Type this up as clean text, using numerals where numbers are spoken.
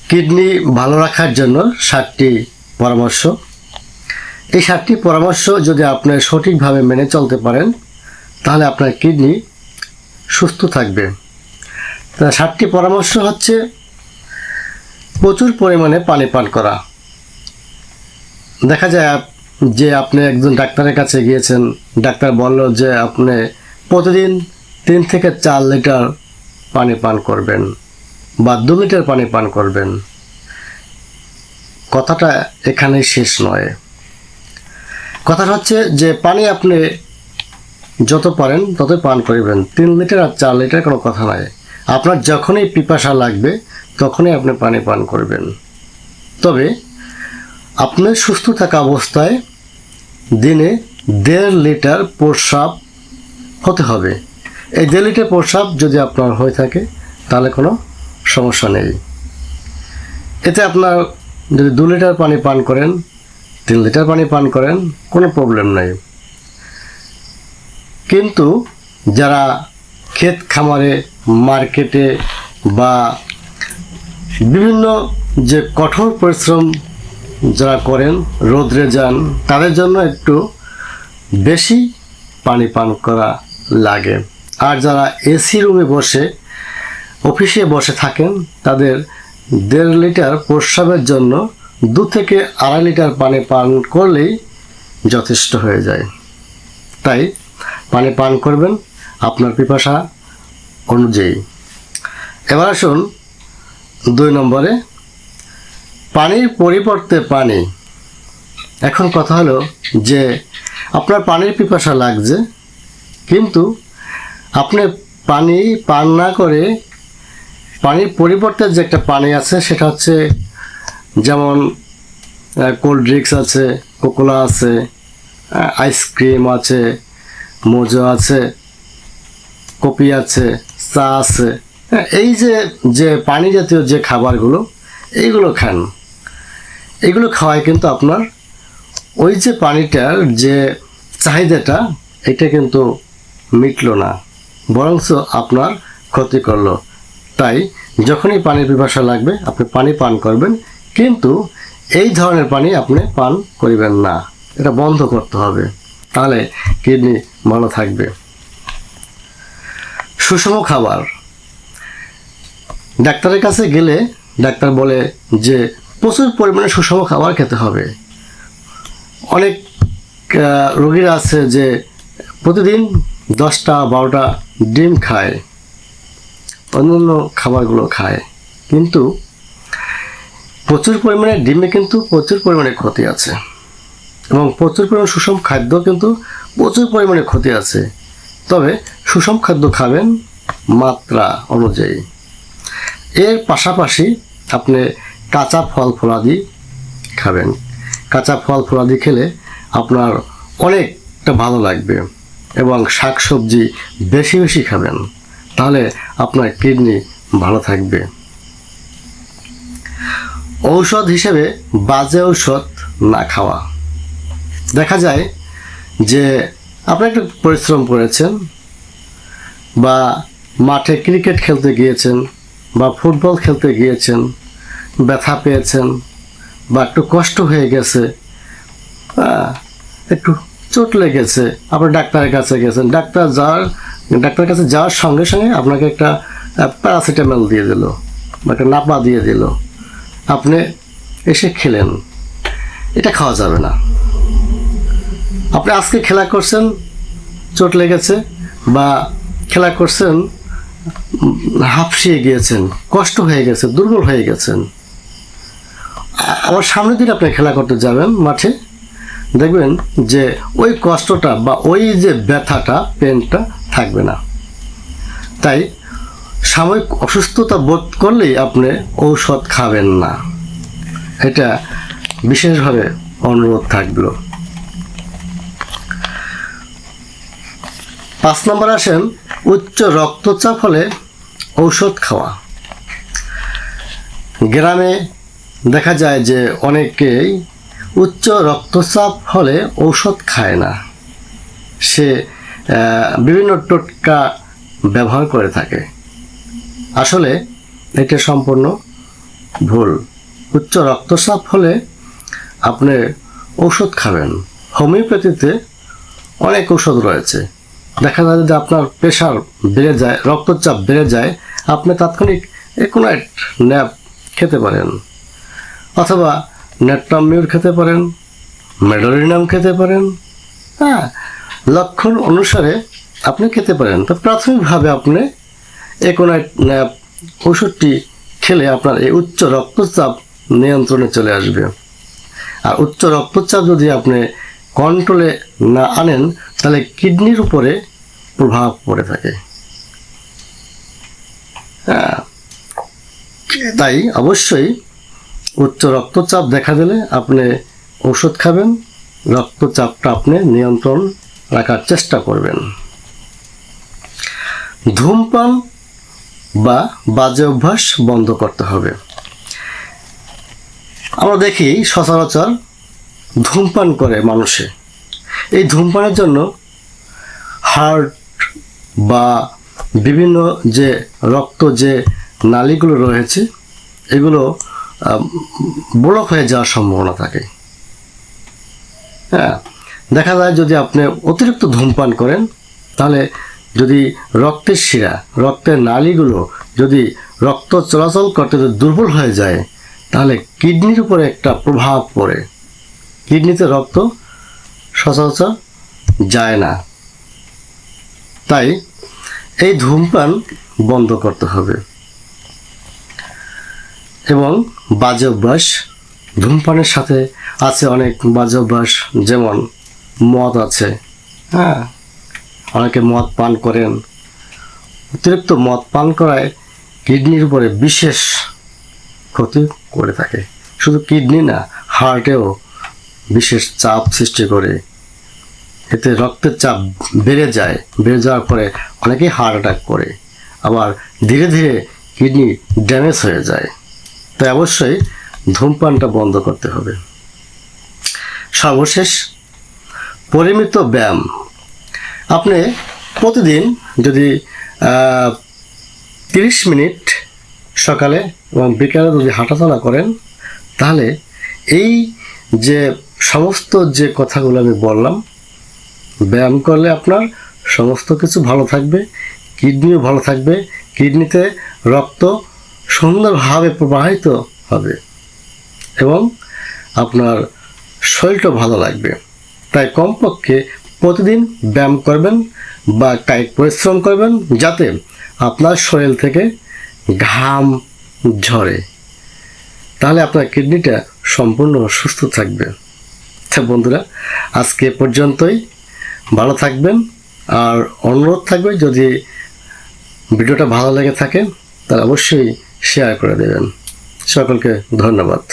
Kidney ভালো রাখার জন্য 7টি পরামর্শ। এই 7টি পরামর্শ যদি আপনি সঠিকভাবে মেনে চলতে পারেন তাহলে আপনার কিডনি সুস্থ থাকবে। তা 7টি পরামর্শ হচ্ছে প্রচুর পরিমাণে পানি পান করা। দেখা যায় যে আপনি একজন ডাক্তারের কাছে গিয়েছেন, ডাক্তার বলল যে আপনি প্রতিদিন 3 থেকে 4 লিটার পানি পান করবেন বা 2 লিটার পানি পান করবেন। কথাটা এখানেই শেষ নয়। কথাটা হচ্ছে যে পানি আপনি যত পারেন ততই পান করবেন। 3 লিটার আর 4 লিটার কোনো কথা নয়। আপনার যখনই পিপাসা লাগবে তখনই আপনি পানি পান করবেন। তবে আপনার সুস্থ থাকা অবস্থায় দিনে 1.5 লিটার প্রস্রাব হতে হবে। এই 1.5 লিটার প্রস্রাব যদি আপনার হয়ে থাকে তাহলে কোনো সমস্যা নেই। এতে আপনার যদি 2 লিটার পানি পান করেন, 3 লিটার পানি পান করেন, কোনো প্রবলেম নেই। কিন্তু যারা ক্ষেত খামারে, মার্কেটে বা বিভিন্ন যে কঠোর পরিশ্রম যারা করেন, রোদ্রে যান, তাদের জন্য একটু বেশি পানি পান করা লাগে। আর যারা এসি রুমে বসে, অফিসে বসে থাকেন, তাদের 1.5 লিটার প্রস্রাবের জন্য 2 থেকে 2.5 লিটার পানি পান করলেই যথেষ্ট হয়ে যায়। তাই পানি পান করবেন আপনার পিপাসা অনুযায়ী। এবার আসুন 2 নম্বরে, পানির পরিবর্তে পানি। এখন কথা হলো যে আপনার পানির পিপাসা লাগছে, কিন্তু আপনি পানি পান না করে পানির পরিবর্তে যে একটা পানি আছে সেটা হচ্ছে যেমন কোল্ড ড্রিঙ্কস আছে, কোকোলা আছে, আইসক্রিম আছে, মোজো আছে, কফি আছে, চা আছে। এই যে পানি জাতীয় যে খাবারগুলো, এইগুলো খান। এগুলো খাওয়ায় কিন্তু আপনার ওই যে পানিটার যে চাহিদাটা, এটা কিন্তু মিটলো না, বরঞ্চ আপনার ক্ষতি করলো। তাই যখনই পানির পিপাসা লাগবে আপনি পানি পান করবেন, কিন্তু এই ধরনের পানি আপনি পান করিবেন না। এটা বন্ধ করতে হবে, তাহলে কিডনি ভালো থাকবে। সুষম খাবার। ডাক্তারের কাছে গেলে ডাক্তার বলে যে প্রচুর পরিমাণে সুষম খাবার খেতে হবে। অনেক রোগীরা আছে যে প্রতিদিন 10টা 12টা ডিম খায়, অন্যান্য খাবারগুলো খায়, কিন্তু প্রচুর পরিমাণে ডিমে কিন্তু প্রচুর পরিমাণে ক্ষতি আছে, এবং প্রচুর পরিমাণে সুষম খাদ্য কিন্তু প্রচুর পরিমাণে ক্ষতি আছে। তবে সুষম খাদ্য খাবেন মাত্রা অনুযায়ী। এর পাশাপাশি আপনি কাঁচা ফল ফলাদি খাবেন। কাঁচা ফল ফলাদি খেলে আপনার অনেকটা ভালো লাগবে, এবং শাকসবজি বেশি বেশি খাবেন, তাহলে আপনার কিডনি ভালো থাকবে। ঔষধ হিসেবে বাজে ঔষধ না খাওয়া। দেখা যায় যে আপনি একটু পরিশ্রম করেছেন, বা মাঠে ক্রিকেট খেলতে গিয়েছেন বা ফুটবল খেলতে গিয়েছেন, ব্যথা পেয়েছেন বা একটু কষ্ট হয়ে গেছে, একটু চোট লেগেছে, আপনি ডাক্তারের কাছে গেছেন। ডাক্তারের কাছে যাওয়ার সঙ্গে সঙ্গে আপনাকে একটা প্যারাসিটামল দিয়ে দিল বা একটা নাপা দিয়ে দিল, আপনি এসে খেলেন। এটা খাওয়া যাবে না। আপনি আজকে খেলা করছেন, চোট লেগেছে, বা খেলা করছেন, হাঁফিয়ে গিয়েছেন, কষ্ট হয়ে গেছে, দুর্বল হয়ে গেছেন, আবার সামনের দিন আপনি খেলা করতে যাবেন মাঠে, দেখবেন যে ওই কষ্টটা বা ওই যে ব্যথাটা, পেনটা থাকবে না। তাই সাময়িক অসুস্থতা বোধ করলেই আপনি ঔষধ খাবেন না, এটা বিশেষভাবে অনুরোধ থাকলো। 5 নম্বর আসেন, উচ্চ রক্তচাপ হলে ঔষধ খাওয়া। গ্রামে দেখা যায় যে অনেকেই উচ্চ রক্তচাপ হলে ঔষধ খায় না, সে বিভিন্ন টোটকা ব্যবহার করে থাকে। আসলে এটা সম্পূর্ণ ভুল। উচ্চ রক্তচাপ হলে আপনি ঔষধ খাবেন। হোমিওপ্যাথিতে অনেক ঔষধ রয়েছে। দেখা যায় যদি আপনার প্রেশার বেড়ে যায়, রক্তচাপ বেড়ে যায়, আপনি তাৎক্ষণিক একোনাইট ন্যাপ খেতে পারেন, অথবা নেট্রামিউর খেতে পারেন, মেডোরিনাম খেতে পারেন। হ্যাঁ, লক্ষণ অনুসারে আপনি খেতে পারেন। তো প্রাথমিকভাবে আপনি একোনাইট ন্যাপ ওষুধটি খেলে আপনার এই উচ্চ রক্তচাপ নিয়ন্ত্রণে চলে আসবে। আর উচ্চ রক্তচাপ যদি আপনি কন্ট্রোলে না আনেন তাহলে কিডনির উপরে প্রভাব পড়ে থাকে। হ্যাঁ, তাই অবশ্যই উচ্চ রক্তচাপ দেখা দিলে আপনি ওষুধ খাবেন, রক্তচাপটা আপনি নিয়ন্ত্রণ রাখার চেষ্টা করবেন। ধূমপান বা বাজে অভ্যাস বন্ধ করতে হবে। আমরা দেখি সচরাচর ধূমপান করে মানুষে। এই ধূমপানের জন্য হার্ট বা বিভিন্ন যে রক্ত যে নালীগুলো রয়েছে এগুলো ব্লক হয়ে যাওয়ার সম্ভাবনা থাকে। হ্যাঁ, দেখা যায় যদি আপনি অতিরিক্ত ধূমপান করেন তাহলে যদি রক্তের শিরা, রক্তের নালীগুলো যদি রক্ত চলাচল করতে দুর্বল হয়ে যায় তাহলে কিডনির উপরে একটা প্রভাব পড়ে। কিডনিতে রক্ত সচরাচর যায় না। তাই এই ধূমপান বন্ধ করতে হবে। এবং বাজে অভ্যাস, ধূমপানের সাথে আছে অনেক বাজে অভ্যাস, যেমন মদ আছে। হ্যাঁ, অনেকে মদ পান করেন। অতিরিক্ত মদ পান করায় কিডনির উপরে বিশেষ ক্ষতি করে থাকে। শুধু কিডনি না, হার্টেও বিশেষ চাপ সৃষ্টি করে। এতে রক্তের চাপ বেড়ে যায়, বেড়ে যাওয়ার পরে অনেকেই হার্ট অ্যাটাক করে, আবার ধীরে ধীরে কিডনি ড্যামেজ হয়ে যায়। তাই অবশ্যই ধূমপানটা বন্ধ করতে হবে। সর্বশেষ, পরিমিত ব্যায়াম। আপনি প্রতিদিন যদি 30 মিনিট সকালে এবং বিকালে যদি হাঁটাচলা করেন তাহলে এই যে সমস্ত যে কথাগুলো আমি বললাম, ব্যায়াম করলে আপনার সমস্ত কিছু ভালো থাকবে, কিডনিও ভালো থাকবে, কিডনিতে রক্ত সুন্দরভাবে প্রবাহিত হবে এবং আপনার শরীরটা ভালো লাগবে। তাই কমপক্ষে প্রতিদিন ব্যায়াম করবেন বা কায়িক পরিশ্রম করবেন যাতে আপনার শরীর থেকে ঘাম ঝরে, তাহলে আপনার কিডনিটা সম্পূর্ণ সুস্থ থাকবে। তো বন্ধুরা, আজকে পর্যন্তই। ভালো থাকবেন। আর অনুরোধ থাকবে, যদি ভিডিওটা ভালো লেগে থাকে তাহলে অবশ্যই শেয়ার করে দেবেন। সকলকে ধন্যবাদ।